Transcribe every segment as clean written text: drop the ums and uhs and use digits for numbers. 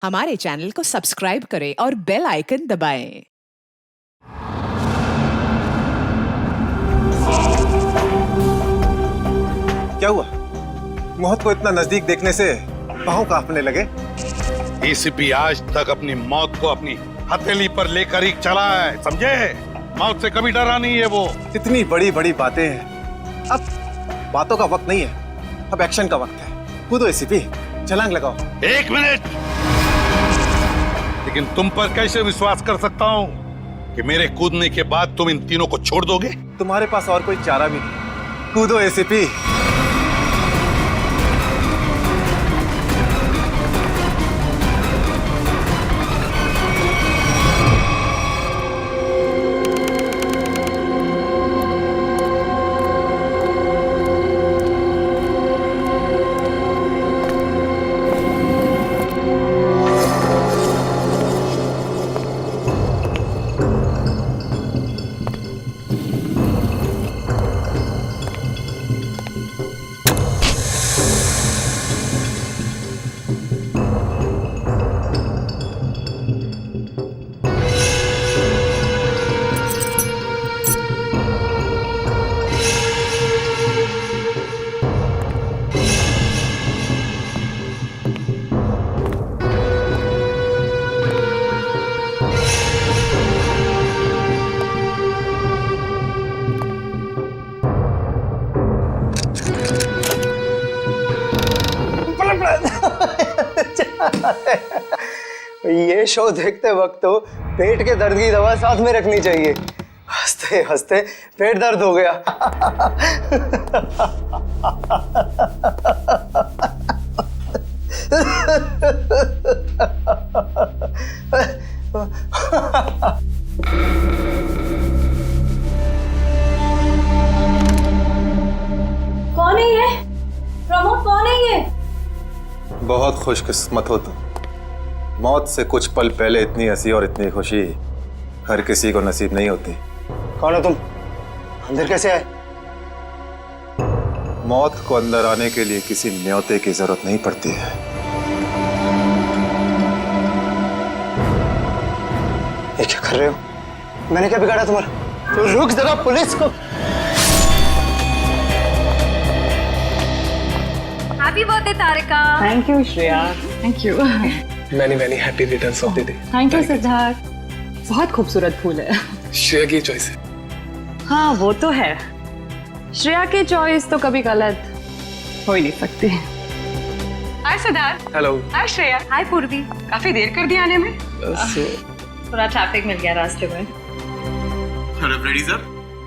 हमारे चैनल को सब्सक्राइब करें और बेल आइकन दबाएं। क्या हुआ? मौत को इतना नजदीक देखने से पांव कांपने लगे। एसीपी आज तक अपनी मौत को अपनी हथेली पर लेकर ही चला है, समझे? मौत से कभी डरा नहीं है वो। इतनी बड़ी बड़ी बातें हैं, अब बातों का वक्त नहीं है, अब एक्शन का वक्त है। कूदो एसीपी, छलांग लगाओ। 1 मिनट, लेकिन तुम पर कैसे विश्वास कर सकता हूँ कि मेरे कूदने के बाद तुम इन तीनों को छोड़ दोगे? तुम्हारे पास और कोई चारा भी नहीं। कूदो एसीपी। ये शो देखते वक्त तो पेट के दर्द की दवा साथ में रखनी चाहिए। हंसते हंसते पेट दर्द हो गया। कौन है ये? प्रमोद कौन है ये? बहुत खुशकिस्मत हो तुम। मौत से कुछ पल पहले इतनी हंसी और इतनी खुशी हर किसी को नसीब नहीं होती। कौन हो तुम? अंदर कैसे आए? मौत को अंदर आने के लिए किसी न्योते की जरूरत नहीं पड़ती है। ये क्या कर रहे हो? मैंने क्या बिगाड़ा तुम्हारा? तो रुक जरा, पुलिस को। Happy birthday Tarika. Thank you Shreya. Thank you. Many happy returns of the day. Thank you Siddharth. बहुत खूबसूरत फूल है। श्रेया की चॉइस है। हाँ वो तो है, श्रेया की चॉइस तो कभी गलत हो ही नहीं सकती। हाय सिद्धार्थ। हेलो। हाय श्रेया। हाय पूर्वी। काफी देर कर दी आने में। थोड़ा ट्रैफिक मिल गया रास्ते में। अरे फ्रेडी सर,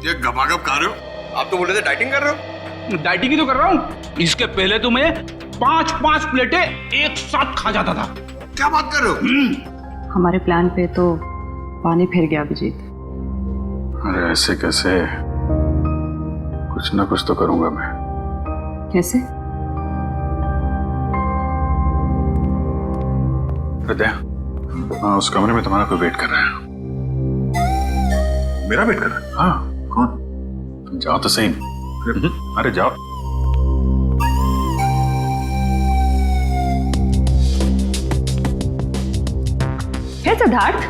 ये गपागप खा रहे हो? आप तो बोल रहे थे डाइटिंग कर रहे हो। डाइटिंग ही तो कर रहा हूँ। इसके पहले तो मैं 5-5 प्लेटें एक साथ खा जाता था। क्या बात कर रहे हो? हमारे प्लान पे तो पानी फिर गया अभिजीत। अरे ऐसे कैसे? कुछ ना कुछ तो करूंगा मैं। कैसे? हृदय, हाँ, उस कमरे में तुम्हारा कोई वेट कर रहा है। मेरा वेट कर रहा है? हाँ। कौन? तुम जाओ तो सही। अरे जाओ। हे सिद्धार्थ,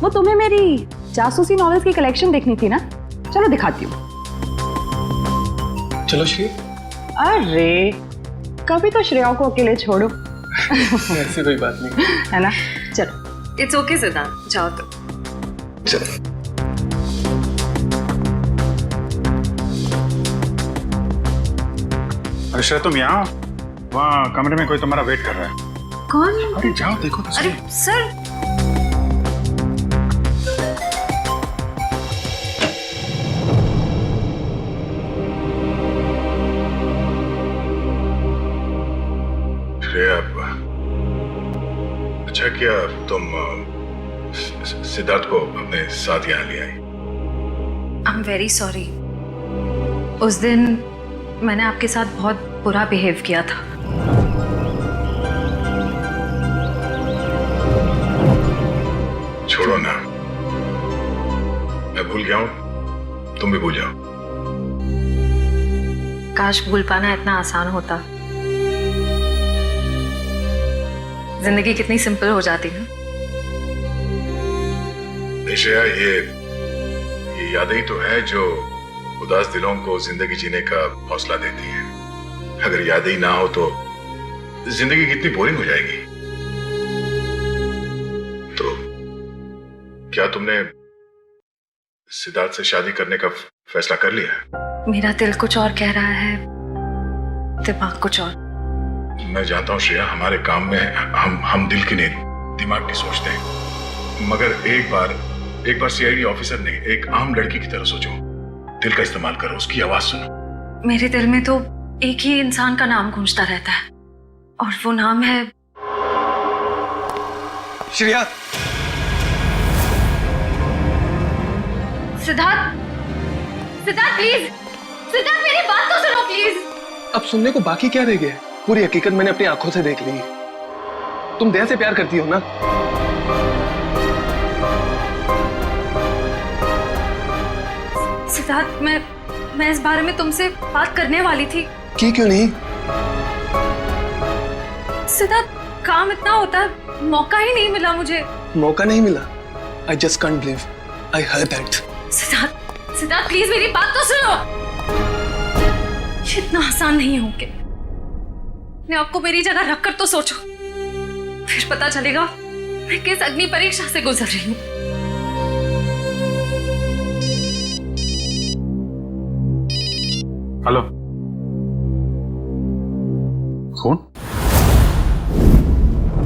वो तुम्हें मेरी जासूसी नॉवेल्स की कलेक्शन देखनी थी ना? चलो दिखाती हूँ। चलो श्रेया। अरे कभी तो श्रेया को अकेले छोड़ो। ऐसी कोई बात नहीं है ना? चलो। इट्स ओके सिद्धार्थ, जाओ तो। चलो। अरे श्रेया, तुम यहाँ? वहाँ कमरे में कोई तुम्हारा वेट कर रहा है। कौन? अरे जाओ, देखो तो सही। अरे सर, श्रेया, अच्छा किया तुम सिद्धार्थ को अपने साथ यहाँ ले आई। I am very sorry. उस दिन मैंने आपके साथ बहुत बुरा बिहेव किया था। छोड़ो ना, मैं भूल गया हूँ, तुम भी भूल जाओ। काश भूल पाना इतना आसान होता। जिंदगी कितनी सिंपल हो जाती है। श्रेया, ये यादें ही तो है जो उदास दिलों को जिंदगी जीने का हौसला देती है। अगर यादें ही ना हो तो जिंदगी कितनी बोरिंग हो जाएगी। तो क्या तुमने सिद्धार्थ से शादी करने का फैसला कर लिया? मेरा दिल कुछ और कह रहा है, दिमाग कुछ और। मैं जानता हूँ श्रेया, हमारे काम में हम दिल की नहीं दिमाग की सोचते हैं, मगर एक बार सीआईडी ऑफिसर ने एक आम लड़की की तरह सोचो। दिल का इस्तेमाल करो, उसकी आवाज सुनो। मेरे दिल में तो एक ही इंसान का नाम गूंजता रहता है, और वो नाम है श्रेया, सिद्धार्थ। सिद्धार्थ प्लीज, सिद्धार्थ मेरी बात तो सुनो प्लीज। अब सुनने को बाकी क्या रह गया? पूरी हकीकत मैंने अपनी आंखों से देख ली। तुम दया से प्यार करती हो ना? सिद्धार्थ, मैं इस बारे में तुमसे बात करने वाली थी। की क्यों नहीं? सिद्धार्थ, काम इतना होता है, मौका ही नहीं मिला मुझे। मौका नहीं मिला? I just can't believe I heard that. Siddharth, Siddharth please मेरी बात तो सुनो। ये इतना आसान नहीं हो के अपने आपको मेरी जगह रखकर तो सोचो, फिर पता चलेगा मैं किस अग्नि परीक्षा से गुजर रही हूँ। हेलो, कौन?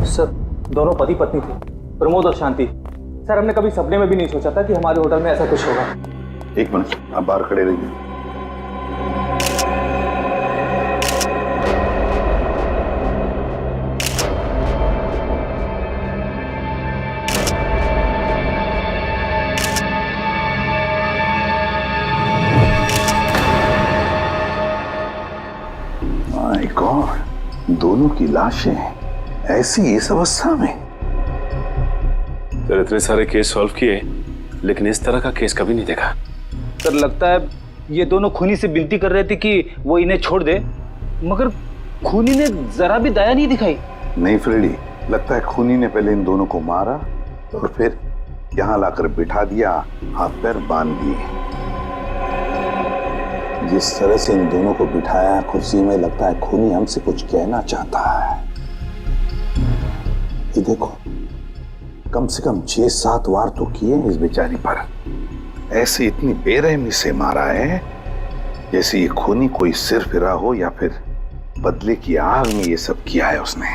सर, दोनों पति पत्नी थे, प्रमोद और शांति। सर, हमने कभी सपने में भी नहीं सोचा था कि हमारे होटल में ऐसा कुछ होगा। एक मिनट, आप बाहर खड़े रहिए। माय गॉड, दोनों की लाशें ऐसी इस अवस्था में। सर, इतने सारे केस सॉल्व किए, लेकिन इस तरह का केस कभी नहीं देखा। सर, लगता है ये दोनों खूनी से विनती कर रहे थे कि वो इन्हें छोड़ दे, मगर खूनी ने जरा भी दया नहीं दिखाई। नहीं फ्रेडी, लगता है खूनी ने पहले इन दोनों को मारा और फिर यहाँ लाकर बिठा दिया, हाथ पैर बांध दिए। जिस तरह से इन दोनों को बिठाया कुर्सी में, लगता है खूनी हमसे कुछ कहना चाहता है। ये देखो, कम से कम 6-7 वार तो किए इस बेचारी पर। ऐसे इतनी बेरहमी से मारा है जैसे ये खूनी कोई सिर फिरा हो, या फिर बदले की आग में ये सब किया है उसने।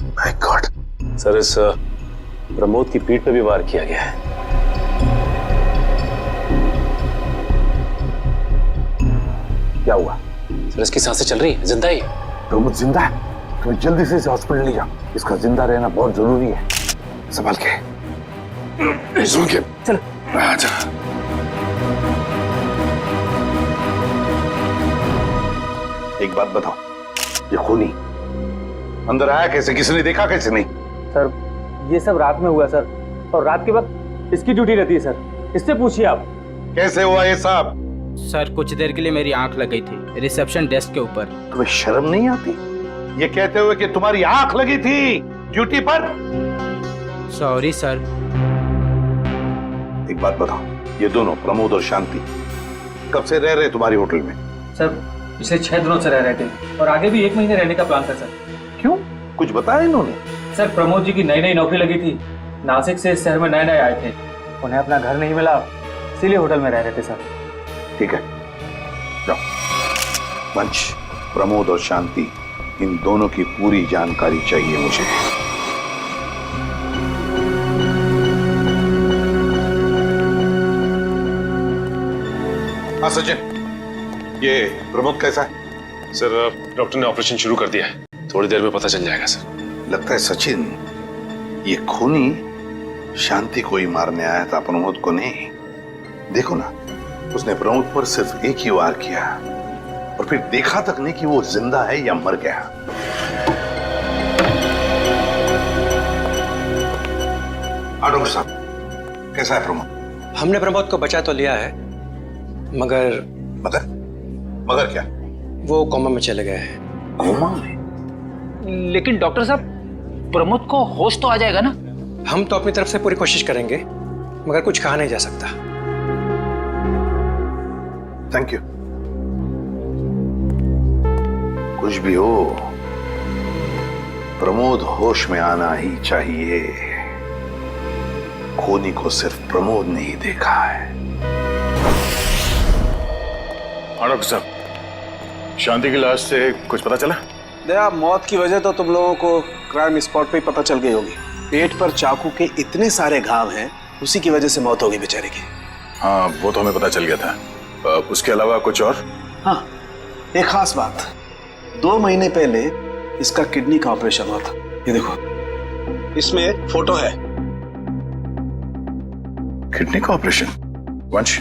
My God. सर, इस प्रमोद की पीठ पे भी वार किया गया है। क्या हुआ? सर, इसकी सांसें चल रही है, जिंदा ही है। प्रमोद जिंदा है? तुम्हें जल्दी से इसे हॉस्पिटल ले जाओ, इसका जिंदा रहना बहुत जरूरी है। संभाल के, सुन के चल। आजा। एक बात बताओ, ये खूनी अंदर आया कैसे? किसी ने देखा कैसे? नहीं सर, ये सब रात में हुआ सर, और रात के वक्त इसकी ड्यूटी रहती है सर, इससे पूछिए आप। कैसे हुआ ये सब? सर, कुछ देर के लिए मेरी आंख लग गई थी रिसेप्शन डेस्क के ऊपर। तुम्हें शर्म नहीं आती ये कहते हुए कि तुम्हारी आंख लगी थी ड्यूटी पर? Sorry sir. एक बात बताओ, ये दोनों प्रमोद और शांति कब से रह रहे तुम्हारी होटल में? सर, पिछले 6 दिनों से रह रहे थे, और आगे भी 1 महीने रहने का प्लान था सर। क्यों, कुछ बताया इन्होंने? सर, प्रमोद जी की नई नौकरी लगी थी, नासिक से इस शहर में नए आए थे, उन्हें अपना घर नहीं मिला, इसीलिए होटल में रह रहे थे सर। ठीक है, जाओ। पंच, प्रमोद और शांति, इन दोनों की पूरी जानकारी चाहिए मुझे। हाँ सचिन, ये प्रमोद कैसा है? सर, डॉक्टर ने ऑपरेशन शुरू कर दिया है, थोड़ी देर में पता चल जाएगा सर। लगता है सचिन, ये खूनी शांति को ही मारने आया था, प्रमोद को नहीं। देखो ना, उसने प्रमोद पर सिर्फ एक ही वार किया और फिर देखा तक नहीं कि वो जिंदा है या मर गया। डॉक्टर साहब, कैसा है प्रमोद? हमने प्रमोद को बचा तो लिया है, मगर मगर क्या? वो कोमा में चले गए हैं। कोमा में? लेकिन डॉक्टर साहब, प्रमोद को होश तो आ जाएगा ना? हम तो अपनी तरफ से पूरी कोशिश करेंगे, मगर कुछ कहा नहीं जा सकता। Thank you. कुछ भी हो, प्रमोद होश में आना ही चाहिए। खूनी को सिर्फ प्रमोद ने ही देखा है। डॉक्टर साहब, शांति की लाश से कुछ पता चला? दया, मौत की वजह तो तुम लोगों को क्राइम स्पॉट पे ही पता चल गई होगी। पेट पर चाकू के इतने सारे घाव हैं, उसी की वजह से मौत हो गई बेचारे की। हाँ, वो तो हमें पता चल गया था। उसके अलावा कुछ और? हाँ, एक खास बात। 2 महीने पहले इसका किडनी का ऑपरेशन हुआ था। ये देखो, इसमें फोटो है। किडनी का ऑपरेशन? वंश,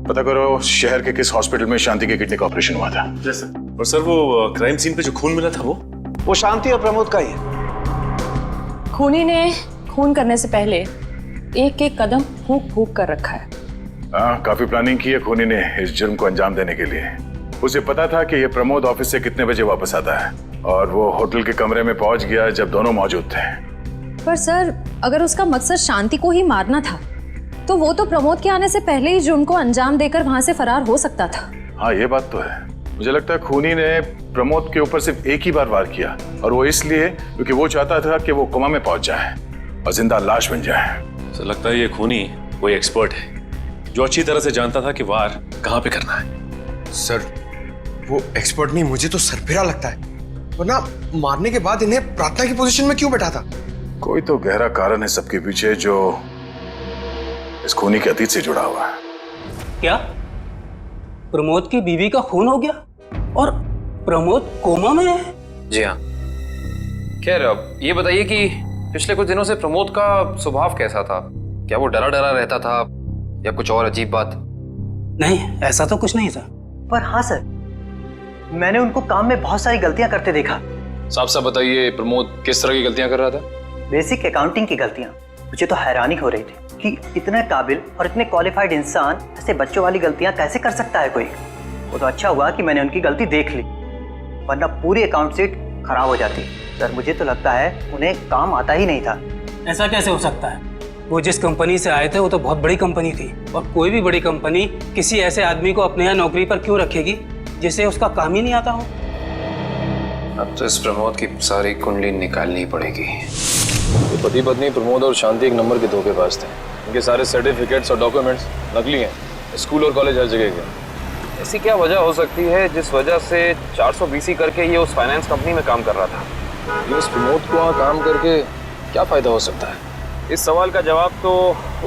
पता करो शहर के किस हॉस्पिटल में शांति के किडनी का ऑपरेशन हुआ था। जैसे? और सर, वो क्राइम सीन पे जो खून मिला था वो शांति और प्रमोद का ही है। खूनी ने खून करने से पहले एक एक कदम फूंक फूंक कर रखा है। हाँ, काफी प्लानिंग की है खूनी ने इस जुर्म को अंजाम देने के लिए। उसे पता था कि ये प्रमोद ऑफिस से कितने बजे वापस आता है, और वो होटल के कमरे में पहुंच गया जब दोनों मौजूद थे। पर सर, अगर उसका मकसद शांति को ही मारना था, तो वो तो प्रमोद के आने से पहले ही जुर्म को अंजाम देकर वहां से फरार हो सकता था। हाँ, ये बात तो है। मुझे लगता है खूनी ने प्रमोद के ऊपर सिर्फ एक ही बार वार किया, और वो इसलिए क्योंकि वो चाहता था कि वो कोमा में पहुंच जाए और जिंदा लाश बन जाए। सर, लगता है ये खूनी कोई एक्सपर्ट है जो अच्छी तरह से जानता था कि वार कहाँ पे करना है। सर, वो एक्सपर्ट नहीं, मुझे तो सरफिरा लगता है। वरना मारने के बाद इन्हें प्रार्थना की पोजीशन में क्यों बैठा था? कोई तो गहरा कारण है सबके पीछे जो इस खूनी के अतीत से जुड़ा हुआ है। क्या प्रमोद की बीवी का खून हो गया और प्रमोद कोमा में है? जी हाँ। खैर, अब ये बताइए कि पिछले कुछ दिनों से प्रमोद का स्वभाव कैसा था? क्या वो डरा डरा रहता था या कुछ और अजीब बात? नहीं, ऐसा तो कुछ नहीं था। पर हाँ सर, मैंने उनको काम में बहुत सारी गलतियां करते देखा। साफ साफ बताइए, प्रमोद किस तरह की गलतियां कर रहा था? बेसिक अकाउंटिंग की गलतियां। मुझे तो हैरानी हो रही थी कि इतने काबिल और इतने क्वालिफाइड इंसान ऐसे बच्चों वाली गलतियां कैसे कर सकता है कोई। वो तो अच्छा हुआ कि मैंने उनकी गलती देख ली, वरना पूरी अकाउंट शीट खराब हो जाती। सर, मुझे तो लगता है उन्हें काम आता ही नहीं था। ऐसा कैसे हो सकता है? वो जिस कंपनी से आए थे वो तो बहुत बड़ी कंपनी थी, और कोई भी बड़ी कंपनी किसी ऐसे आदमी को अपने यहाँ नौकरी पर क्यों रखेगी जिसे उसका काम ही नहीं आता हो? अब तो इस प्रमोद की सारी कुंडली निकालनी पड़ेगी। पति पत्नी प्रमोद और शांति एक नंबर के धोखेबाज थे। इनके सारे सर्टिफिकेट्स और डॉक्यूमेंट्स नकली हैं। स्कूल और कॉलेज हर जगह के। ऐसी क्या वजह हो सकती है जिस वजह से 420 करके ये उस फाइनेंस कंपनी में काम कर रहा था? ये इस प्रमोद को वहाँ काम करके क्या फायदा हो सकता है? इस सवाल का जवाब तो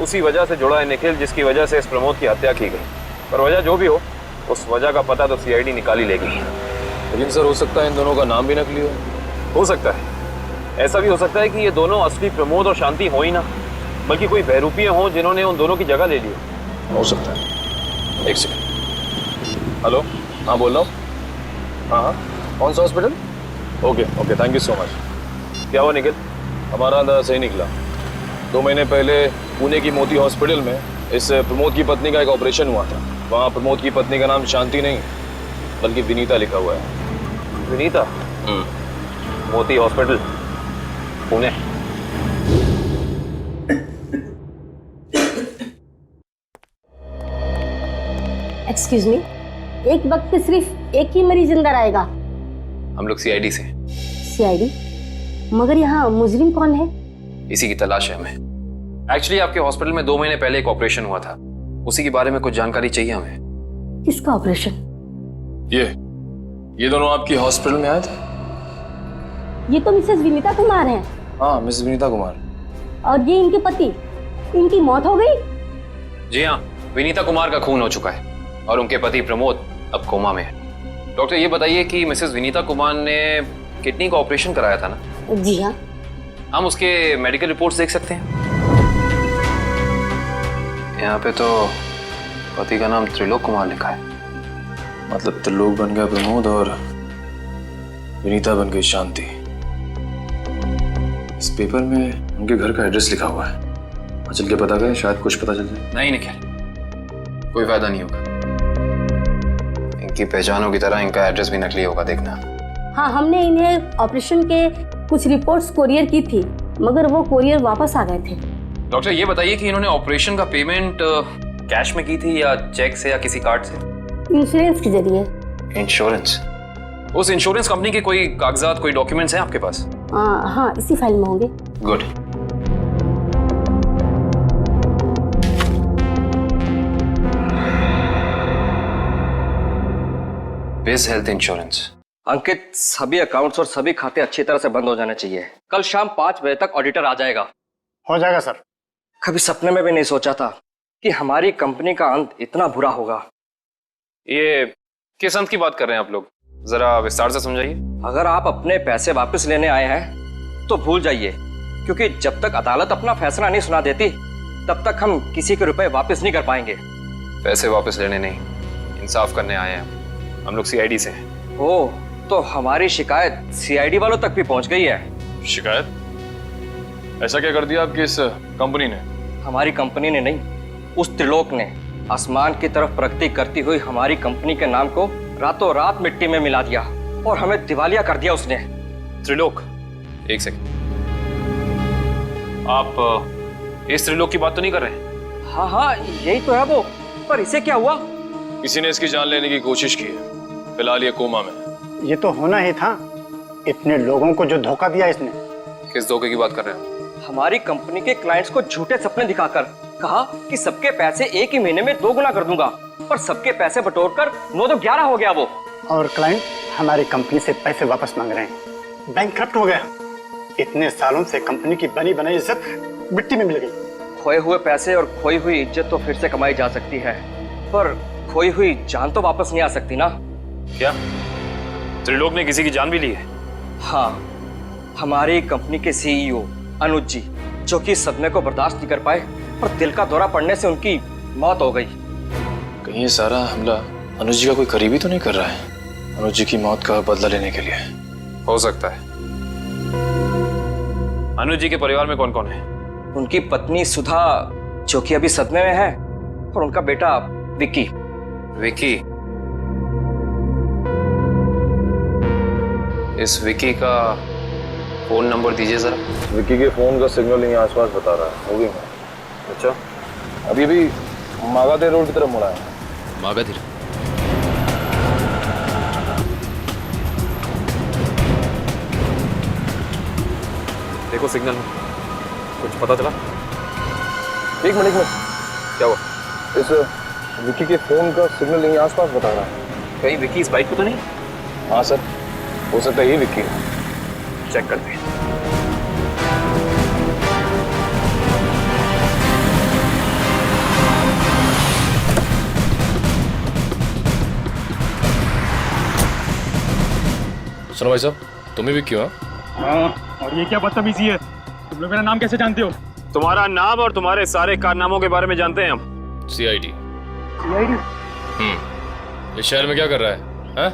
उसी वजह से जुड़ा है निखिल, जिसकी वजह से इस प्रमोद की हत्या की गई। पर वजह जो भी हो, उस वजह का पता तो CID निकाल ही लेगी। लेकिन सर, हो सकता है इन दोनों का नाम भी नकली हो सकता है। ऐसा भी हो सकता है कि ये दोनों असली प्रमोद और शांति हो ही ना, बल्कि कोई बहरूपिये हों जिन्होंने उन दोनों की जगह ले ली हो सकता है। एक सेकंड। हेलो, हाँ बोल रहा हूँ। हाँ, कौन सा hospital? Okay, thank you so much. क्या हुआ निखिल? हमारा अंदाजा सही निकला। 2 महीने पहले पुणे की मोती हॉस्पिटल में इस प्रमोद की पत्नी का एक ऑपरेशन हुआ था। वहाँ प्रमोद की पत्नी का नाम शांति नहीं बल्कि विनीता लिखा हुआ है। विनीता? मोती हॉस्पिटल, पुणे। एक्सक्यूज मी, एक वक्त पे सिर्फ एक ही मरीज अंदर आएगा? हम लोग CID से। CID? मगर यहाँ मुजरिम कौन है? इसी की तलाश है हमें। एक्चुअली आपके हॉस्पिटल में 2 महीने पहले एक ऑपरेशन हुआ था, उसी के बारे में कुछ जानकारी चाहिए हमें। किसका ऑपरेशन? ये दोनों आपकी हॉस्पिटल में आए थे? ये तो मिसेस विनीता कुमार हैं। हाँ, मिसेस विनीता कुमार। और ये इनके पति, इनकी मौत हो गई? जी हाँ, विनीता कुमार का खून हो चुका है और उनके पति प्रमोद अब कोमा में है। डॉक्टर, ये बताइए कि मिसेस विनीता कुमार ने किडनी का ऑपरेशन कराया था ना? जी हाँ। हम उसके मेडिकल रिपोर्ट्स देख सकते हैं? यहाँ पे तो पति का नाम त्रिलोक कुमार लिखा है। मतलब त्रिलोक बन गया प्रमोद और विनीता बन गई शांति। इस पेपर में उनके घर का एड्रेस लिखा हुआ है। चल के पता करें, शायद कुछ पता चल जाए। नहीं निखिल, कोई फायदा नहीं होगा। इनकी पहचानों की तरह इनका एड्रेस भी नकली होगा, देखना। हाँ, हमने इन्हें ऑपरेशन के कुछ रिपोर्ट्स कोरियर की थी, मगर वो कोरियर वापस आ गए थे। डॉक्टर ये बताइए कि इन्होंने ऑपरेशन का पेमेंट कैश में की थी या चेक से या किसी कार्ड से? इंश्योरेंस के जरिए। इंश्योरेंस? उस इंश्योरेंस कंपनी के कोई कागजात, कोई डॉक्यूमेंट्स हैं आपके पास? हाँ, इसी फाइल में होंगे। गुड। बिज हेल्थ इंश्योरेंस। अंकित, सभी अकाउंट्स और सभी खाते अच्छी तरह से बंद हो जाने चाहिए। कल शाम 5 बजे तक ऑडिटर आ जाएगा। हो जाएगा सर। कभी सपने में भी नहीं सोचा था कि हमारी कंपनी का अंत इतना बुरा होगा। ये किस अंत की बात कर रहे हैं आप लोग? जरा विस्तार से समझाइए। अगर आप अपने पैसे वापस लेने आए हैं तो भूल जाइए, क्योंकि जब तक अदालत अपना फैसला नहीं सुना देती तब तक हम किसी के रुपए वापस नहीं कर पाएंगे। पैसे वापस लेने नहीं, इंसाफ करने आए हैं हम लोग। सीआईडी से हैं। ओह, तो हमारी शिकायत सीआईडी वालों तक भी पहुंच गई है। शिकायत? ऐसा क्या कर दिया आपकी इस कंपनी ने? हमारी कंपनी ने नहीं, उस त्रिलोक ने आसमान की तरफ प्रगति करती हुई हमारी कंपनी के नाम को रातों रात मिट्टी में मिला दिया और हमें दिवालिया कर दिया उसने। त्रिलोक? एक सेकंड, आप इस त्रिलोक की बात तो नहीं कर रहे? हाँ हाँ, यही तो है वो। पर इसे क्या हुआ? किसी ने इसकी जान लेने की कोशिश की है, फिलहाल ये कोमा में। ये तो होना ही था, इतने लोगों को जो धोखा दिया इसने। किस धोखे की बात कर रहे हैं? हमारी कंपनी के क्लाइंट्स को झूठे सपने दिखाकर कहा कि सबके पैसे एक ही महीने में 2 गुना कर दूंगा, पर सबके पैसे बटोरकर 9 तो 11 हो गया वो। और क्लाइंट हमारी कंपनी से पैसे वापस मांग रहे हैं। बैंकक्रप्ट हो गया। इतने सालों से कंपनी की बनी बनाई इज्जत मिट्टी में मिल गई। खोए हुए पैसे और खोई हुई इज्जत तो फिर से कमाई जा सकती है, पर खोई हुई जान तो वापस नहीं आ सकती ना। क्या त्रिलोक ने किसी की जान भी ली है? हाँ, हमारी कंपनी के सीईओ अनुज जी, जो कि सदमे को बर्दाश्त नहीं कर पाए और दिल का दौरा पड़ने से उनकी मौत हो गई। कहीं ये सारा हमला अनुज जी का कोई करीबी तो नहीं कर रहा है? अनुज जी की मौत का बदला लेने के लिए हो सकता है। अनुज जी के परिवार में कौन कौन है? उनकी पत्नी सुधा, जो कि अभी सदमे में है, और उनका बेटा विक्की। विक्की? इस विक्की का फोन नंबर दीजिए जरा। विक्की के फोन का सिग्नल यहीं आसपास बता रहा है। होगी मैं। अच्छा, अभी भी मागाधीर रोड की तरफ मुड़ा है। मागाधीर? देखो सिग्नल में कुछ पता चला? एक मिनट। क्या हुआ? इस विक्की के फोन का सिग्नल यहीं आसपास बता रहा है। कहीं विक्की इस बाइक पे तो नहीं? हाँ सर, हो सकता है ये विक्की है। चेक करते हैं। सुनो भाई साहब, तुम ही विक्की हो? हाँ, और ये क्या बदतमीजी है? तुम लोग मेरा नाम कैसे जानते हो? तुम्हारा नाम और तुम्हारे सारे कारनामों के बारे में जानते हैं हम। सीआईडी। सीआईडी? इस शहर में क्या कर रहा है? हाँ?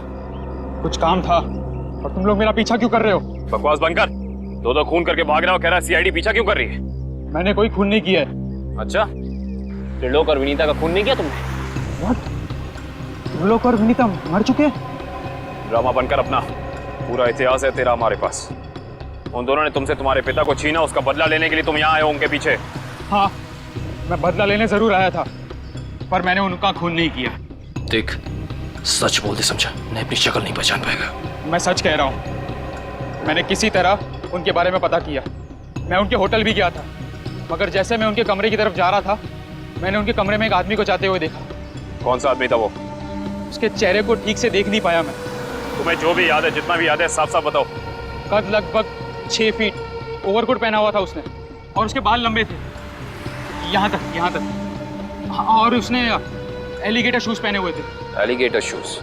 कुछ काम था, और तुम लोग मेरा पीछा क्यों कर रहे हो? बकवास बंद कर। दो खून करके भाग रहा हो, कह रहा है सीआईडी पीछा क्यों कर रही है? मैंने कोई खून नहीं किया है। अच्छा, त्रिलोक और विनीता का खून नहीं किया तुमने? What? त्रिलोक और विनीता मर चुके हैं? ड्रामा बनकर अपना, पूरा इतिहास है तेरा हमारे पास। उन दोनों ने तुमसे तुम्हारे पिता को छीना, उसका बदला लेने के लिए तुम यहाँ आए हो उनके पीछे। हाँ, मैं बदला लेने जरूर आया था, पर मैंने उनका खून नहीं किया। देख, सच बोल दे समझा, नहीं अपनी शक्ल नहीं पहचान पाएगा। मैं सच कह रहा हूँ, मैंने किसी तरह उनके बारे में पता किया। मैं उनके होटल भी गया था, मगर जैसे मैं उनके कमरे की तरफ जा रहा था, मैंने उनके कमरे में एक आदमी को जाते हुए देखा। कौन सा आदमी था वो? उसके चेहरे को ठीक से देख नहीं पाया मैं। तुम्हें जो भी याद है, जितना भी याद है, साफ साफ बताओ। कद लगभग 6 फीट, ओवरकोट पहना हुआ था उसने, और उसके बाल लंबे थे यहाँ तक। और उसने एलिगेटर शूज पहने हुए थे। Alligator shoes?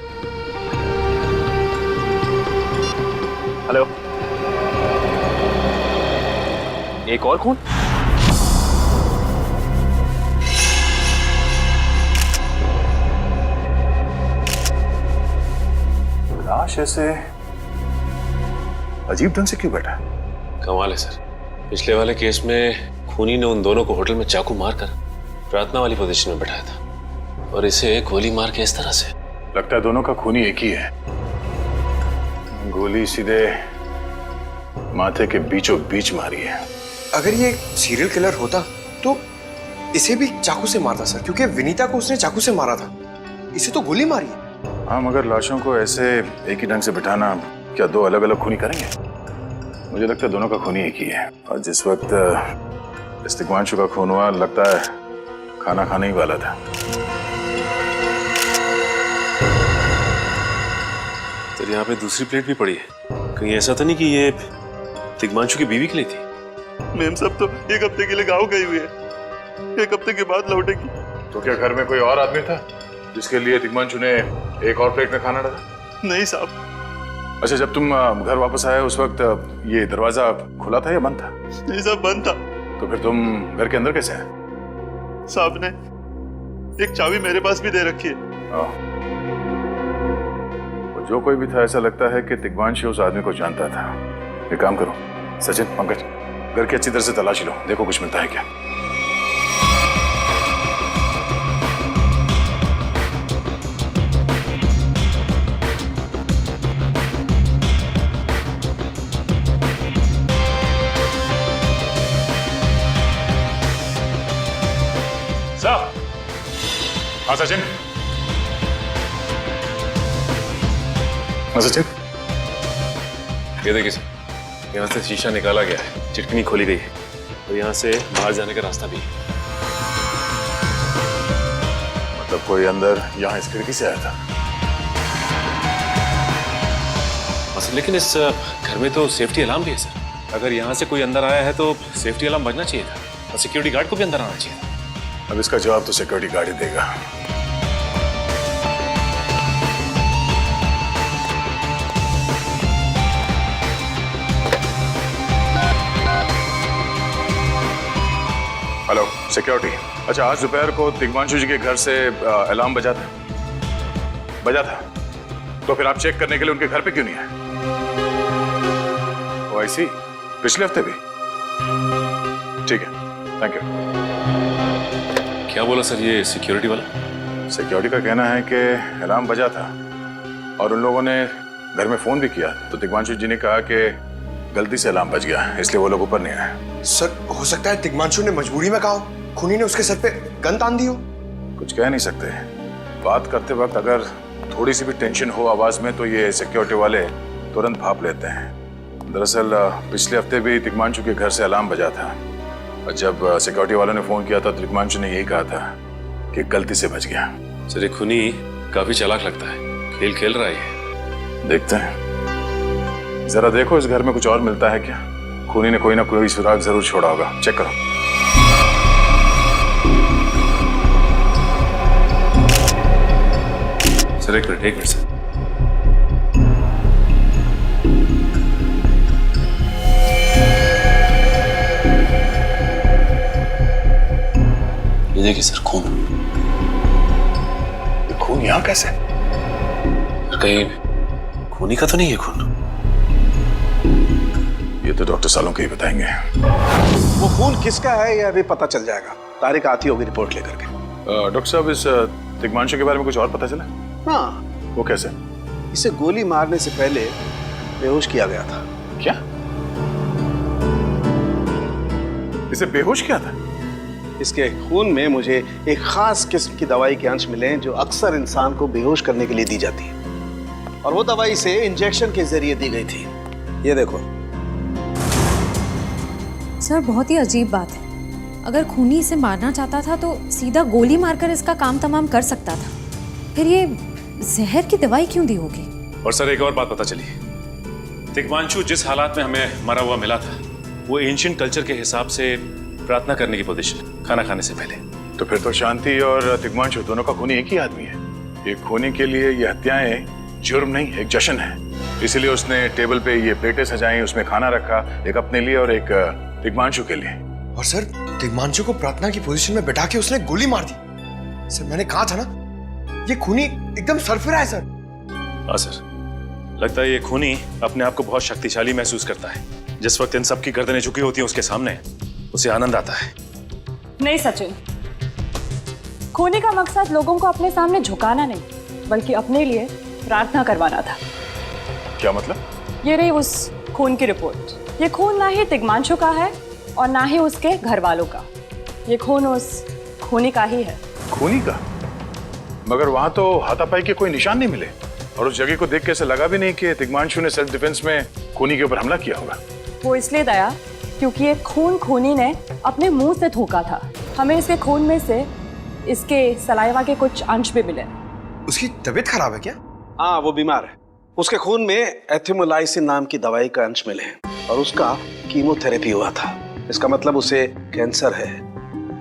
हेलो, एक और खून? लाश ऐसे अजीब ढंग से क्यों बैठा है? कमाल है सर, पिछले वाले केस में खूनी ने उन दोनों को होटल में चाकू मारकर प्रार्थना वाली पोजीशन में बैठाया था, और इसे गोली मार के इस तरह से। लगता है दोनों का खूनी एक ही है। गोली सीधे माथे के बीचों बीच मारी है। अगर ये सीरियल किलर होता तो इसे भी चाकू से मारता सर, क्योंकि विनीता को उसने चाकू से मारा था, इसे तो गोली मारी है। हाँ, मगर लाशों को ऐसे एक ही ढंग से बिठाना क्या दो अलग अलग खूनी करेंगे? मुझे लगता है दोनों का खूनी एक ही है। और जिस वक्त इस तिग्मांशु का खून हुआ, लगता है खाना खाने ही वाला था। तो यहाँ पे दूसरी प्लेट भी पड़ी है, कहीं ऐसा तो नहीं कि ये तिग्मांशु की बीवी के लिए थी? मैम सब तो एक हफ्ते के लिए गाँव गई हुई है, एक हफ्ते के बाद लौटेगी। तो क्या घर में कोई और आदमी था जिसके लिए तिग्मांशु ने एक और प्लेट में खाना डाला? नहीं साहब। अच्छा, जब तुम घर वापस आए उस वक्त ये दरवाजा खुला था या बंद था? नहीं साहब, बंद था। तो फिर तुम घर के अंदर कैसे आए? साहब ने एक चाबी मेरे पास भी दे रखी है। जो कोई भी था, ऐसा लगता है कि तिग्मांशु उस आदमी को जानता था। एक काम करो सचिन, पंकज, घर की अच्छी तरह से तलाशी लो, देखो कुछ मिलता है क्या। साहब। हाँ सचिन। सचिन, ये देखिए सर, यहाँ से शीशा निकाला गया है, चिटकनी खोली गई है और यहाँ से बाहर जाने का रास्ता भी है। मतलब कोई अंदर यहाँ इस खिड़की से आया था? सर, लेकिन इस घर में तो सेफ्टी अलार्म भी है सर। अगर यहाँ से कोई अंदर आया है तो सेफ्टी अलार्म बजना चाहिए था और सिक्योरिटी गार्ड को भी अंदर आना चाहिए था। अब इसका जवाब तो सिक्योरिटी गार्ड ही देगा। Hello security. अच्छा, आज दोपहर को तिग्मांशु जी के घर से अलार्म बजा था, तो फिर आप चेक करने के लिए उनके घर पे क्यों नहीं आए? ओ आई सी, पिछले हफ्ते भी? ठीक है, थैंक यू। क्या बोला सर ये सिक्योरिटी वाला? सिक्योरिटी का कहना है कि अलार्म बजा था और उन लोगों ने घर में फोन भी किया, तो तिग्मांशु जी ने कहा कि गलती से अलार्म बज गया, इसलिए वो लोग ऊपर नहीं आए। सर, हो सकता है तिग्मांशु ने मजबूरी में कहा हो, खूनी ने उसके सर पे गन तान दी हो। कुछ कह नहीं सकते। बात करते वक्त अगर थोड़ी सी भी टेंशन हो आवाज में तो ये सिक्योरिटी वाले तुरंत भाप लेते हैं। दरअसल पिछले हफ्ते भी तिग्मांशु के घर से अलार्म बजा था और जब सिक्योरिटी वालों ने फोन किया था तो तिग्मांशु ने यही कहा था कि गलती से बच गया। सर, ये खूनी काफी चालाक लगता है, खेल खेल रहा है। देखते हैं, जरा देखो इस घर में कुछ और मिलता है क्या। खूनी ने कोई ना कोई सुराग जरूर छोड़ा होगा, चेक करो। सर एक मिनट सर। ये देखिए सर, खून। ये खून यहाँ कैसे? कहीं खूनी का तो नहीं है खून? ये तो डॉक्टर सालों के ही बताएंगे। वो खून किसका है ये अभी पता चल जाएगा, तारिक आती होगी रिपोर्ट लेकर के। डॉक्टर साहब, इस तिग्मांशु के बारे में कुछ और पता चला? हाँ। वो कैसे? इसे गोली मारने से पहले बेहोश किया गया था। क्या? इसे बेहोश किया था? इसके खून में मुझे एक खास किस्म की दवाई के अंश मिले जो अक्सर इंसान को बेहोश करने के लिए दी जाती है, और वो दवाई इसे इंजेक्शन के जरिए दी गई थी। ये देखो सर, बहुत ही अजीब बात है। अगर खूनी इसे मारना चाहता था तो सीधा गोली मारकर इसका काम तमाम कर सकता था, फिर ये जहर की दवाई क्यों दी होगी? और सर एक और बात पता चली, तिग्मांशु जिस हालात में हमें मरा हुआ मिला था वो एंशिएंट कल्चर के हिसाब से प्रार्थना करने की पोजीशन, खाना खाने से पहले। तो फिर तो शांति और तिग्मांशु दोनों का खूनी एक ही आदमी है। एक खूनी के लिए ये हत्याएं जुर्म नहीं, एक जश्न है। इसीलिए उसने टेबल पे ये प्लेटें सजाई, उसमें खाना रखा, एक अपने लिए और एक तिग्मांशु के लिए। और सर, तिग्मांशु को प्रार्थना की पोजीशन में बैठा के उसने गोली मार दी। सर, मैंने कहा था ना, ये खूनी एकदम सरफिरा है सर। हाँ सर, लगता है ये खूनी अपने आप को बहुत शक्तिशाली महसूस करता है। जिस वक्त इन सब की गर्दनें झुकी होती हैं उसके सामने, उसे आनंद आता है। नहीं सचिन, खूनी का मकसद लोगों को अपने सामने झुकाना नहीं, बल्कि अपने लिए प्रार्थना करवाना था। क्या मतलब? ये रही उस खून की रिपोर्ट। ये खून ना ही तिग्मांशु का है और ना ही उसके घर वालों का। ये खून उस खूनी का ही है। खूनी का? मगर वहां तो हाथापाई के कोई निशान नहीं मिले और उस जगह को देख के ऐसा लगा भी नहीं कि तिग्मांशु ने सेल्फ डिफेंस में खूनी के ऊपर हमला किया होगा। वो इसलिए दया क्योंकि ये खून खूनी ने अपने मुंह से थूका था। हमें इसके खून में से इसके सलाइवा के कुछ अंश भी मिले। उसकी तबीयत खराब है क्या? हाँ, वो बीमार है। उसके खून में एथिमोलाइसिन नाम की दवाई का अंश मिले हैं और उसका कीमोथेरेपी हुआ था। इसका मतलब उसे कैंसर है,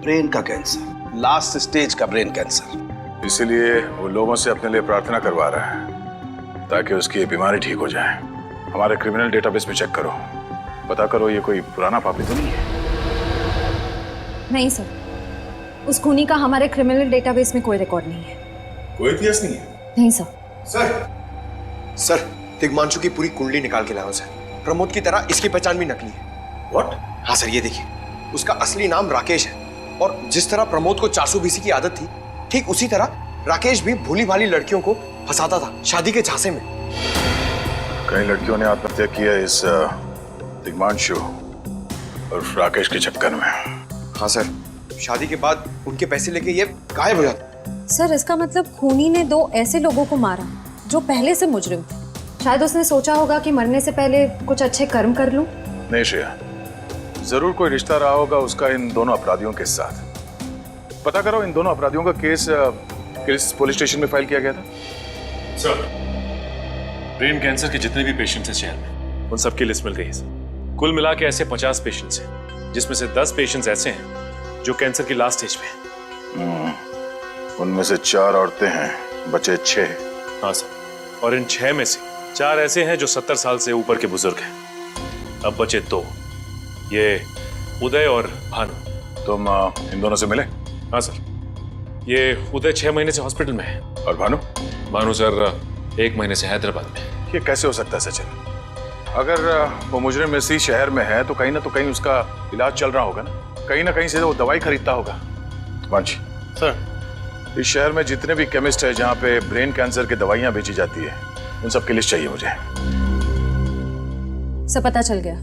ब्रेन का कैंसर, लास्ट स्टेज का ब्रेन कैंसर। इसीलिए वो लोगों से अपने लिए प्रार्थना करवा रहा है ताकि उसकी बीमारी ठीक हो जाए। हमारे क्रिमिनल डेटाबेस में चेक करो, पता करो ये कोई पुराना पापी तो नहीं है। नहीं सर, उस खूनी का हमारे क्रिमिनल डेटाबेस में कोई रिकॉर्ड नहीं है। कोई इतिहास नहीं है? नहीं सर। सर, तिग्मांशु की पूरी कुंडली निकाल के लाओ सर। प्रमोद की तरह इसकी पहचान भी नकली है। व्हाट? हाँ सर, ये देखिए, उसका असली नाम राकेश है और जिस तरह प्रमोद को 420 की आदत थी, ठीक उसी तरह राकेश भी भोली भाली लड़कियों को फंसाता था शादी के झांसे में। कई लड़कियों ने आत्महत्या की है इस तिग्मांशु और राकेश के चक्कर में। हाँ सर, शादी के बाद उनके पैसे लेके ये गायब हो जाता। सर, इसका मतलब खूनी ने 2 ऐसे लोगों को मारा जो पहले से मुजरिम थे। शायद उसने सोचा होगा कि मरने से पहले कुछ अच्छे कर्म कर लूं। नहीं श्रेया, जरूर कोई रिश्ता रहा होगा उसका इन दोनों अपराधियों के साथ। पता करो इन दोनों अपराधियों का केस किस पुलिस स्टेशन में फाइल किया गया था? सर, ब्रेन कैंसर के जितने भी पेशेंट्स हैं शहर में, उन सबकी लिस्ट मिल गई है सर। कुल मिला के ऐसे 50 पेशेंट्स हैं, जिसमें से 10 पेशेंट्स ऐसे हैं जो कैंसर की लास्ट स्टेज पे हैं। उनमें से 4 औरतें हैं, बचे 6। हाँ सर, और इन 6 में से 4 ऐसे हैं जो 70 साल से ऊपर के बुजुर्ग हैं। अब बचे 2, ये उदय और भानु। तुम इन दोनों से मिले? हाँ सर, ये उदय 6 महीने से हॉस्पिटल में है। और भानु? भानु सर 1 महीने से हैदराबाद में। ये कैसे हो सकता है सचिन? अगर वो मुजरिम इसी शहर में है तो कहीं ना उसका इलाज चल रहा होगा ना कहीं से वो दवाई खरीदता होगा। वांची सर, इस शहर में जितने भी केमिस्ट है जहाँ पे ब्रेन कैंसर की दवाइयाँ बेची जाती है, उन सब की लिस्ट चाहिए मुझे। सब पता चल गया।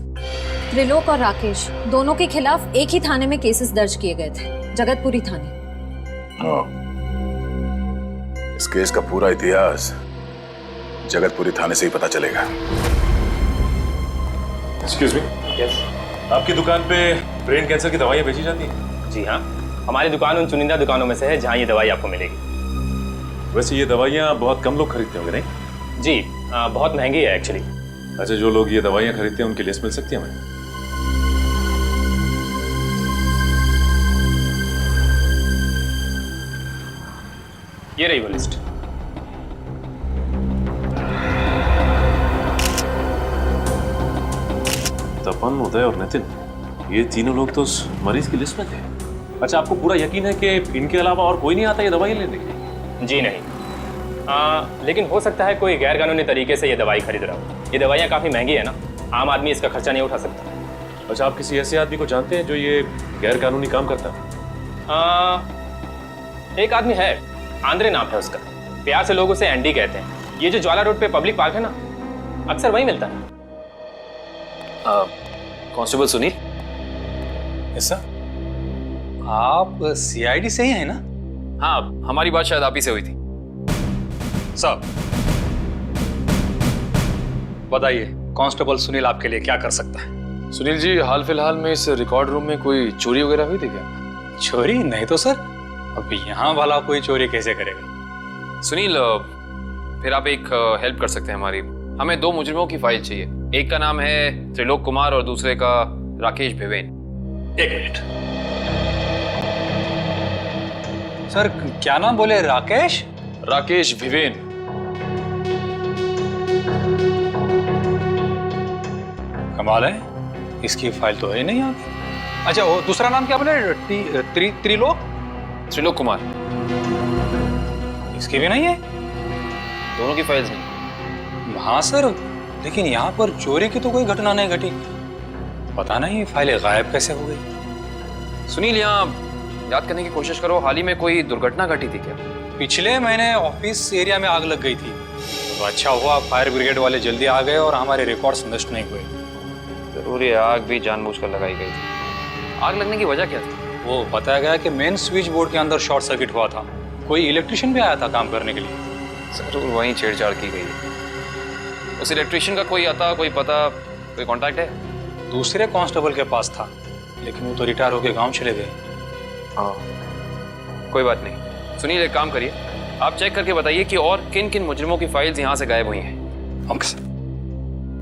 त्रिलोक और राकेश दोनों के खिलाफ एक ही थाने में केसेस दर्ज किए गए थे, जगतपुरी थाने। इस केस का पूरा इतिहास जगतपुरी थाने से ही पता चलेगा। Excuse me. यस। आपकी दुकान पे ब्रेन कैंसर की दवाइयाँ बेची जाती हैं? जी हाँ, हमारी दुकान उन चुनिंदा दुकानों में से है जहाँ ये दवाई आपको मिलेगी। वैसे ये दवाइयाँ बहुत कम लोग खरीदते होंगे नहीं? जी, बहुत महंगी है एक्चुअली। अच्छा, जो लोग ये दवाइयाँ खरीदते हैं उनकी लिस्ट मिल सकती है हमें? ये रही वो लिस्ट। तपन, उदय और नितिन, ये तीनों लोग तो उस मरीज की लिस्ट में थे। अच्छा, आपको पूरा यकीन है कि इनके अलावा और कोई नहीं आता ये दवाई लेने के लिए? जी नहीं, लेकिन हो सकता है कोई गैर कानूनी तरीके से ये दवाई खरीद रहा हो। ये दवाइयाँ काफ़ी महंगी है ना, आम आदमी इसका खर्चा नहीं उठा सकता। अच्छा, आप किसी ऐसे आदमी को जानते हैं जो ये गैर कानूनी काम करता है? एक आदमी है, आंद्रे नाम है उसका। प्यार से लोग उसे एंडी कहते हैं। ये जो ज्वाला रोड पे पब्लिक पार्क है ना, अक्सर वही मिलता है। कांस्टेबल सुनील? Yes sir. आप सीआईडी से ही हैं ना? हाँ, हमारी बात शायद आप ही से हुई थी। सर बताइए, कांस्टेबल सुनील आपके लिए क्या कर सकता है? सुनील जी, हाल फिलहाल में इस रिकॉर्ड रूम में कोई चोरी वगैरह हुई थी क्या? चोरी नहीं तो सर, अब यहाँ वाला कोई चोरी कैसे करेगा? सुनील, फिर आप एक हेल्प कर सकते हैं हमारी। हमें 2 मुजरिमों की फाइल चाहिए। एक का नाम है त्रिलोक कुमार और दूसरे का राकेश भिवेन। 1 मिनट सर, क्या नाम बोले? राकेश? राकेश भिवेन। कमाल है, इसकी फाइल तो है नहीं यहाँ पे। अच्छा, वो दूसरा नाम क्या बोले? त्रिलोक? त्रिलोक कुमार। इसकी भी नहीं है? दोनों की फाइल्स नहीं। हाँ सर, लेकिन यहाँ पर चोरी की तो कोई घटना नहीं घटी। पता नहीं फाइलें गायब कैसे हो गई। सुनील, यहाँ याद करने की कोशिश करो, हाल ही में कोई दुर्घटना घटी थी क्या? पिछले महीने ऑफिस एरिया में आग लग गई थी, तो अच्छा हुआ फायर ब्रिगेड वाले जल्दी आ गए और हमारे रिकॉर्ड्स नष्ट नहीं हुए। जरूर ये आग भी जानबूझकर लगाई गई थी। आग लगने की वजह क्या थी? वो बताया गया कि मेन स्विच बोर्ड के अंदर शॉर्ट सर्किट हुआ था। कोई इलेक्ट्रिशियन भी आया था काम करने के लिए। जरूर वहीं छेड़छाड़ की गई है। उस इलेक्ट्रिशियन का कोई आता, कोई पता, कोई कांटेक्ट है? दूसरे कांस्टेबल के पास था, लेकिन वो तो रिटायर होकर गांव चले गए। हाँ, कोई बात नहीं। सुनिए, एक काम करिए, आप चेक करके बताइए कि और किन किन मुजरिमों की फाइल्स यहाँ से गायब हुई हैं। Okay sir.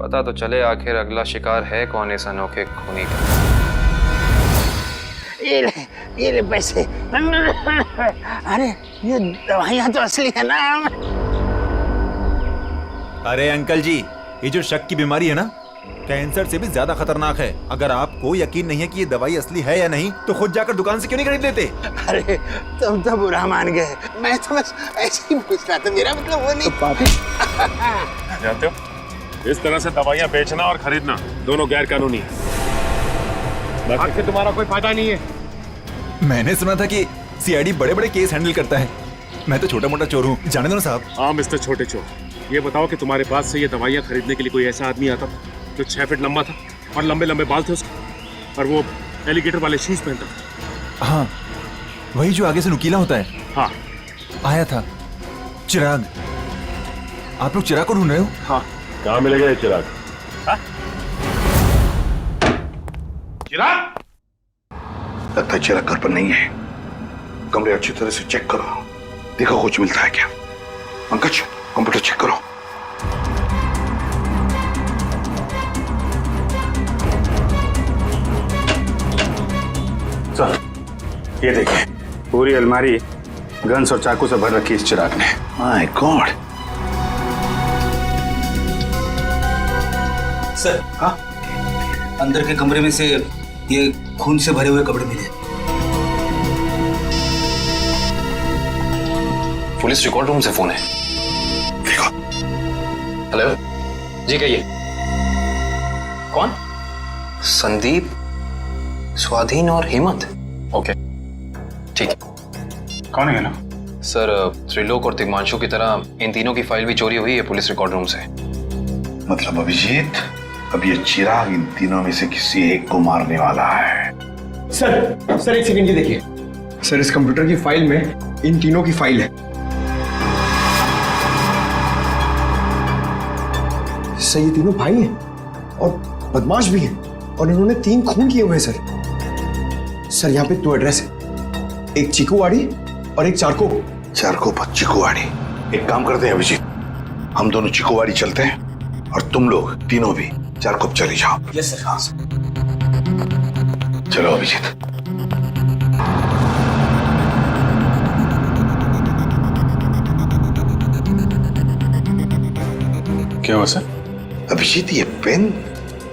पता तो चले आखिर अगला शिकार है कौन इस अनोखे खूनी का। ये ले पैसे। अरे ये दवाइयाँ तो असली है ना। अरे अंकल जी, ये जो शक की बीमारी है ना, कैंसर से भी ज्यादा खतरनाक है। अगर आपको यकीन नहीं है कि ये दवाई असली है या नहीं, तो खुद जाकर दुकान से क्यों नहीं खरीद लेते? अरे तुम तो बुरा मान गए, मैं तो बस ऐसे ही पूछ रहा था, मेरा मतलब वो नहीं। जानते हो, इस तरह से दवाइयाँ बेचना और खरीदना दोनों गैर कानूनी है। आपसे तुम्हारा कोई फायदा नहीं है। मैंने सुना था कि सीआईडी बड़े बड़े केस हैंडल करता है। मैं तो छोटा मोटा चोर हूँ, जाने दो ना साहब। हाँ मिस्टर छोटे चोर, ये बताओ कि तुम्हारे पास से ये दवाइयाँ खरीदने के लिए कोई ऐसा आदमी आता जो 6 फीट लंबा था और लंबे लंबे बाल थे उसके, और वो एलिगेटर वाले शूज पहनता था? हाँ, वही जो आगे से नुकीला होता है। हाँ, आया था चिराग। आप लोग चिराग को ढूंढ रहे हो? हाँ। कहाँ मिलेगा ये चिराग? चिराग? लगता है चिराग घर पर नहीं है। कमरे अच्छी तरह से चेक करो, देखो कुछ मिलता है क्या। पंकज, कंप्यूटर चेक करो। सर, ये देखिए, पूरी अलमारी गन्स और चाकू से भर रखी इस चिराग ने। My God. सर, हाँ, अंदर के कमरे में से ये खून से भरे हुए कपड़े मिले। पुलिस रिकॉर्ड रूम से फोन है। देखो। हेलो जी, कहिए। कौन? संदीप, स्वाधीन और हेमंत। ओके, ठीक है। कौन है ना? सर, त्रिलोक और तिग्मांशु की तरह इन तीनों की फाइल भी चोरी हुई है पुलिस रिकॉर्ड रूम से। मतलब अभिजीत, अब ये चिराग इन तीनों में से किसी एक को मारने वाला है। सर एक सेकंड, ये देखिए सर, इस कंप्यूटर की फाइल में इन तीनों की फाइल है। सर, ये तीनों भाई हैं और बदमाश भी हैं, और इन्होंने 3 खून किए हुए हैं सर। यहाँ पे 2 एड्रेस है, एक चीकूवाड़ी और एक चारकोप पर चीकूवाड़ी। एक काम करते हैं अभिजीत, हम दोनों चीकूवाड़ी चलते हैं और तुम लोग तीनों भी चारकोप चले जाओ। Yes sir. हाँ सर। चलो अभिजीत। क्या हुआ सर? अभिजीत, ये पेन,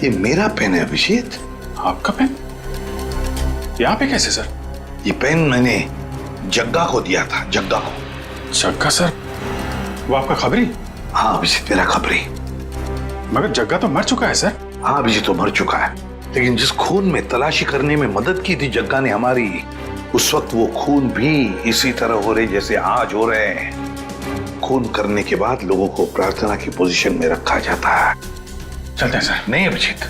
ये मेरा पेन है अभिजीत। आपका पेन? यहाँ पे कैसे सर? ये पेन मैंने जग्गा को दिया था। जग्गा को? जग्गा सर, वो आपका खबरी? हाँ अभिजीत, मेरा खबरी। मगर जग्गा तो मर चुका है सर। हाँ अभिजीत, तो मर चुका है, लेकिन जिस खून में तलाशी करने में मदद की थी जग्गा ने हमारी, उस वक्त वो खून भी इसी तरह हो रहे जैसे आज हो रहे हैं। खून करने के बाद लोगों को प्रार्थना की पोजीशन में रखा जाता है। चलते हैं सर। नहीं अभिजीत,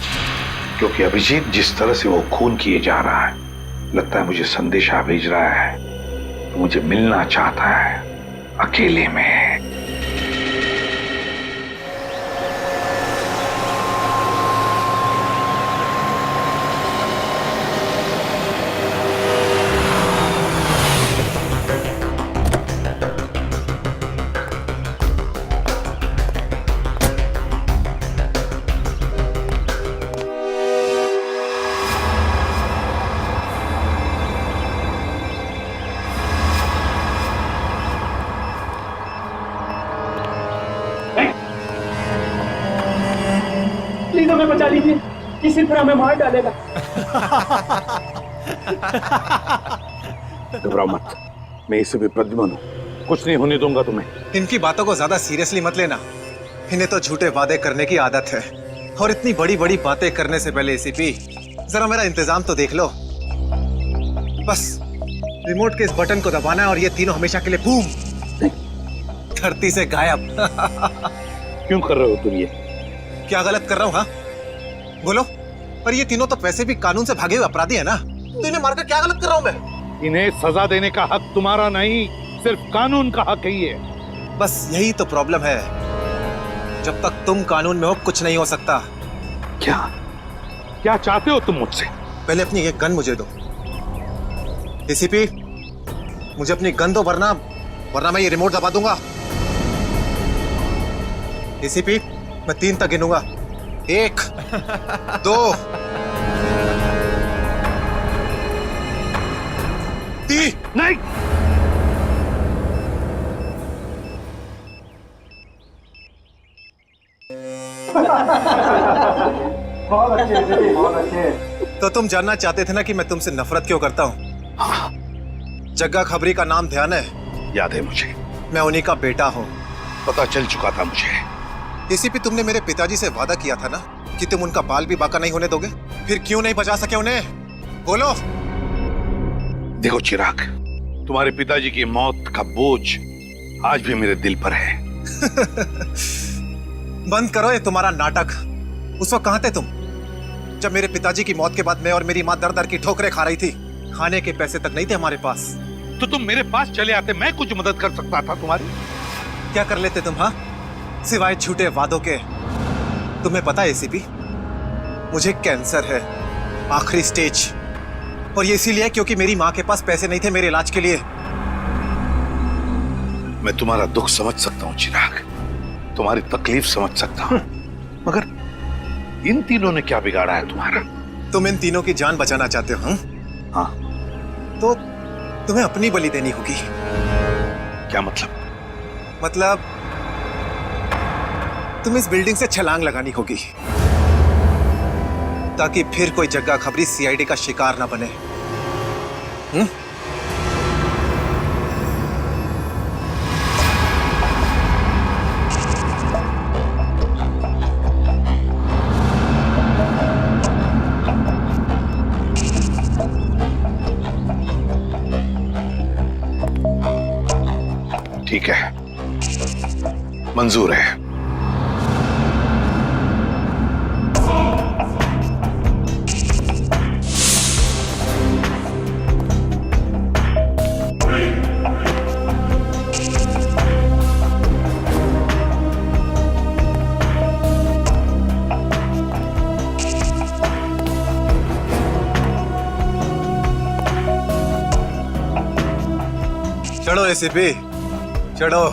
क्योंकि अभिजीत जिस तरह से वो खून किए जा रहा है, लगता है मुझे संदेशा भेज रहा है, तो मुझे मिलना चाहता है अकेले में। प्लीज हमें बचा लीजिए, किसी तरह हमें मार डालेगा। घबराओ मत, मैं इसे भी प्रद्युम्न हूं, कुछ नहीं होने दूंगा तुम्हें। इनकी बातों को ज्यादा सीरियसली मत लेना, इन्हें तो झूठे वादे करने की आदत है, और इतनी बड़ी बड़ी बातें करने से पहले एसीपी जरा मेरा इंतजाम तो देख लो। बस रिमोट के इस बटन को दबाना है और ये तीनों हमेशा के लिए बूम धरती से गायब। क्यों कर रहे हो तुम ये? क्या गलत कर रहा हूँ? हाँ बोलो। पर ये तीनों तो वैसे भी कानून से भागे हुए अपराधी है ना, तो इन्हें मारकर क्या गलत कर रहा हूँ मैं? इन्हें सजा देने का हक तुम्हारा नहीं, सिर्फ कानून का हक ही है। बस यही तो प्रॉब्लम है, जब तक तुम कानून में हो कुछ नहीं हो सकता। क्या क्या चाहते हो तुम मुझसे? पहले अपनी ये गन मुझे दो। एसीपी, मुझे अपनी गन दो, वरना मैं ये रिमोट दबा दूंगा। एसीपी, मैं 3 तक गिनूंगा। 1 2 3। नहीं, बहुत अच्छे, बहुत अच्छे। तो तुम जानना चाहते थे ना कि मैं तुमसे नफरत क्यों करता हूँ? हाँ। जग्गा खबरी का नाम ध्यान है? याद है मुझे। मैं उन्हीं का बेटा हूँ। पता चल चुका था मुझे। एसीपी, तुमने मेरे पिताजी से वादा किया था ना कि तुम उनका बाल भी बाका नहीं होने दोगे। फिर क्यों नहीं बचा सके उन्हें? बोलो। देखो चिराग, तुम्हारे पिताजी की मौत का बोझ आज भी मेरे दिल पर है। बंद करो ये तुम्हारा नाटक। उस वक्त कहाँ थे तुम, जब मेरे पिताजी की मौत के बाद मैं और मेरी माँ दर दर की ठोकरें खा रही थी? खाने के पैसे तक नहीं थे हमारे पास। तो तुम मेरे पास चले आते, मैं कुछ मदद कर सकता था तुम्हारी। क्या कर लेते तुम? हाँ, सिवाय झूठे वादों के। तुम्हें पता है एसीपी, मुझे कैंसर है, आखिरी स्टेज। और ये इसीलिए क्योंकि मेरी माँ के पास पैसे नहीं थे मेरे इलाज के लिए। मैं तुम्हारा दुख समझ सकता हूँ चिराग, तुम्हारी तकलीफ समझ सकता हूँ, मगर इन तीनों ने क्या बिगाड़ा है तुम्हारा? तुम इन तीनों की जान बचाना चाहते हो? हाँ। तो तुम्हें अपनी बलि देनी होगी। क्या मतलब? मतलब तुम इस बिल्डिंग से छलांग लगानी होगी, ताकि फिर कोई जग्गा खबरी सीआईडी का शिकार ना बने। ठीक है, मंजूर है। चढ़ो एसीपी, चढ़ो।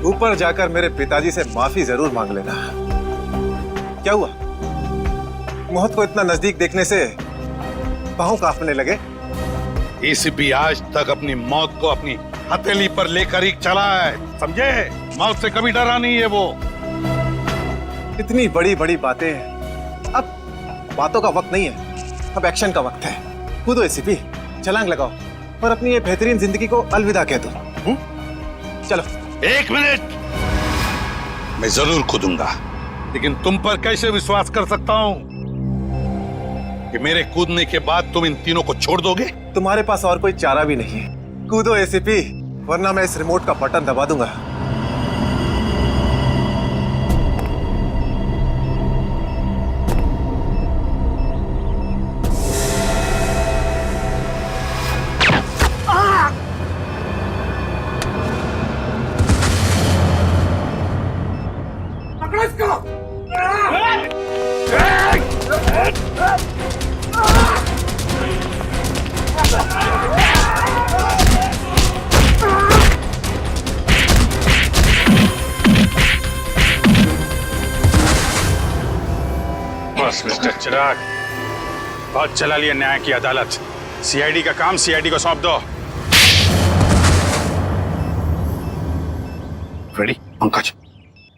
ऊपर जाकर मेरे पिताजी से माफी जरूर मांग लेना। क्या हुआ, मौत को इतना नजदीक देखने से पांव कांपने लगे? एसीपी आज तक अपनी मौत को अपनी हथेली पर लेकर ही चला है, समझे? मौत से कभी डरा नहीं है वो। इतनी बड़ी बड़ी बातें, अब बातों का वक्त नहीं है, अब एक्शन का वक्त है। कूदो एसीपी, छलांग लगाओ और अपनी ये बेहतरीन जिंदगी को अलविदा कह दो। चलो। 1 मिनट, मैं जरूर कूदूंगा, लेकिन तुम पर कैसे विश्वास कर सकता हूं कि मेरे कूदने के बाद तुम इन तीनों को छोड़ दोगे? तुम्हारे पास और कोई चारा भी नहीं है। कूदो एसीपी, वरना मैं इस रिमोट का बटन दबा दूंगा। बस मिस्टर चिराग, बहुत चला लिया न्याय की अदालत। सीआईडी का काम सीआईडी को सौंप दो। फ्रेडी, पंकज,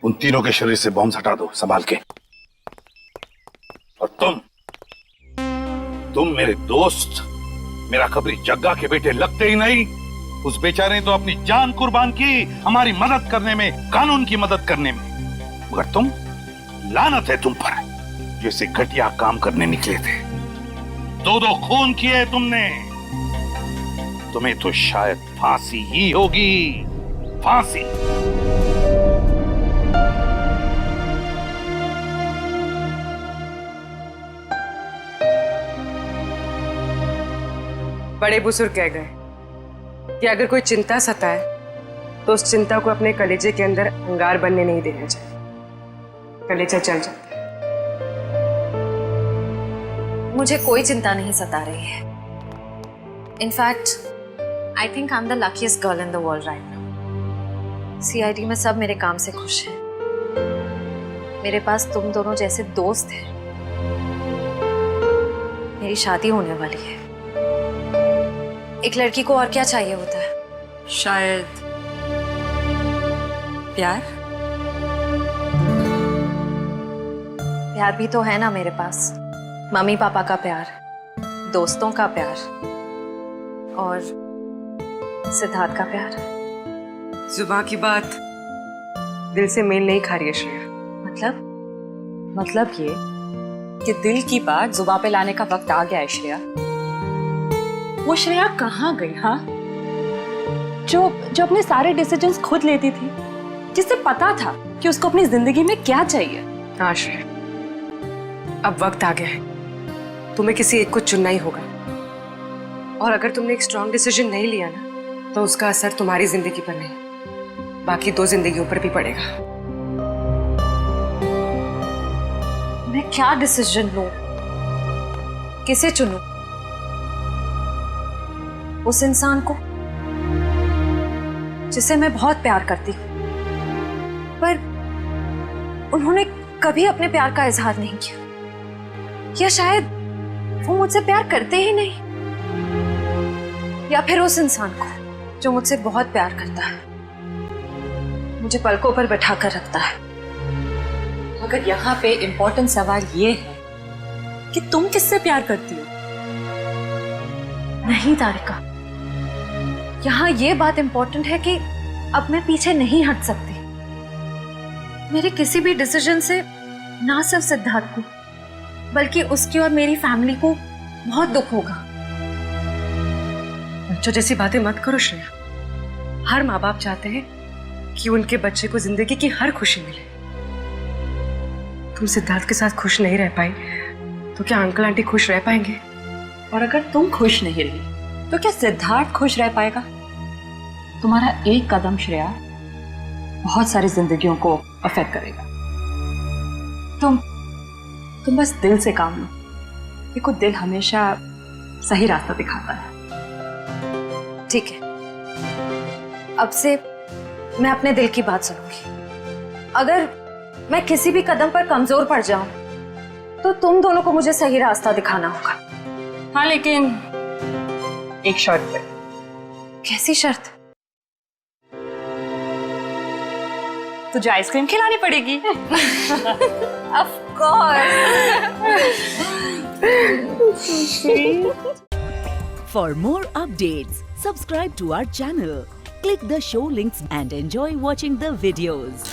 उन तीनों के शरीर से बॉम्ब हटा दो संभाल के। और तुम मेरे दोस्त, मेरा कबरी जग्गा के बेटे लगते ही नहीं। उस बेचारे ने तो अपनी जान कुर्बान की हमारी मदद करने में, कानून की मदद करने में। मगर तुम, लानत है तुम पर, जैसे घटिया काम करने निकले थे। दो खून किए तुमने। तुम्हें तो शायद फांसी ही होगी, फांसी। बड़े बुजुर्ग कह गए कि अगर कोई चिंता सताए तो उस चिंता को अपने कलेजे के अंदर अंगार बनने नहीं देना चाहिए। कलेजा जल जाता है। मुझे कोई चिंता नहीं सता रही है। In fact I think I am the luckiest girl in the world right now. CID में सब मेरे काम से खुश हैं। मेरे पास तुम दोनों जैसे दोस्त हैं। मेरी शादी होने वाली है। एक लड़की को और क्या चाहिए होता है? शायद प्यार। प्यार भी तो है ना मेरे पास। मम्मी पापा का प्यार, दोस्तों का प्यार और सिद्धार्थ का प्यार। जुबान की बात दिल से मेल नहीं खा रही है श्रेया। मतलब ये कि दिल की बात जुबान पे लाने का वक्त आ गया है श्रेया। वो श्रेया कहाँ गई? हाँ, जो अपने सारे डिसीजंस खुद लेती थी, जिससे पता था कि उसको अपनी जिंदगी में क्या चाहिए। हाँ श्रेया, अब वक्त आ गया है। तुम्हें किसी एक को चुनना ही होगा। और अगर तुमने एक स्ट्रॉन्ग डिसीजन नहीं लिया ना, तो उसका असर तुम्हारी जिंदगी पर नहीं, बाकी 2 जिंदगियों पर भी पड़ेगा। मैं क्या डिसीजन लूं? किसे चुनूं? उस इंसान को जिसे मैं बहुत प्यार करती हूं, पर उन्होंने कभी अपने प्यार का इजहार नहीं किया, या शायद वो मुझसे प्यार करते ही नहीं, या फिर उस इंसान को जो मुझसे बहुत प्यार करता है, मुझे पलकों पर बैठा कर रखता है। मगर यहाँ पे इम्पोर्टेंट सवाल ये है कि तुम किससे प्यार करती हो? नहीं तारिका, यहाँ ये बात इम्पोर्टेंट है कि अब मैं पीछे नहीं हट सकती। मेरे किसी भी डिसीजन से ना सिर्फ सिद्धार्थ को, बल्कि उसकी और मेरी फैमिली को बहुत दुख होगा। बच्चों जैसी बातें मत करो श्रेया। हर माँ बाप चाहते हैं कि उनके बच्चे को जिंदगी की हर खुशी मिले। तुम सिद्धार्थ के साथ खुश नहीं रह पाई तो क्या अंकल आंटी खुश रह पाएंगे? और अगर तुम खुश नहीं रही तो क्या सिद्धार्थ खुश रह पाएगा? तुम्हारा एक कदम श्रेया बहुत सारी जिंदगियों को अफेक्ट करेगा। तुम बस दिल से काम लो। देखो, दिल हमेशा सही रास्ता दिखाता है। ठीक है, अब से मैं अपने दिल की बात सुनूंगी। अगर मैं किसी भी कदम पर कमजोर पड़ जाऊं तो तुम दोनों को मुझे सही रास्ता दिखाना होगा। हाँ, लेकिन एक शर्त पे। कैसी शर्त? तुझे आइसक्रीम खिलानी पड़ेगी। Of course. For more updates, subscribe to our channel, click the show links and enjoy watching the videos.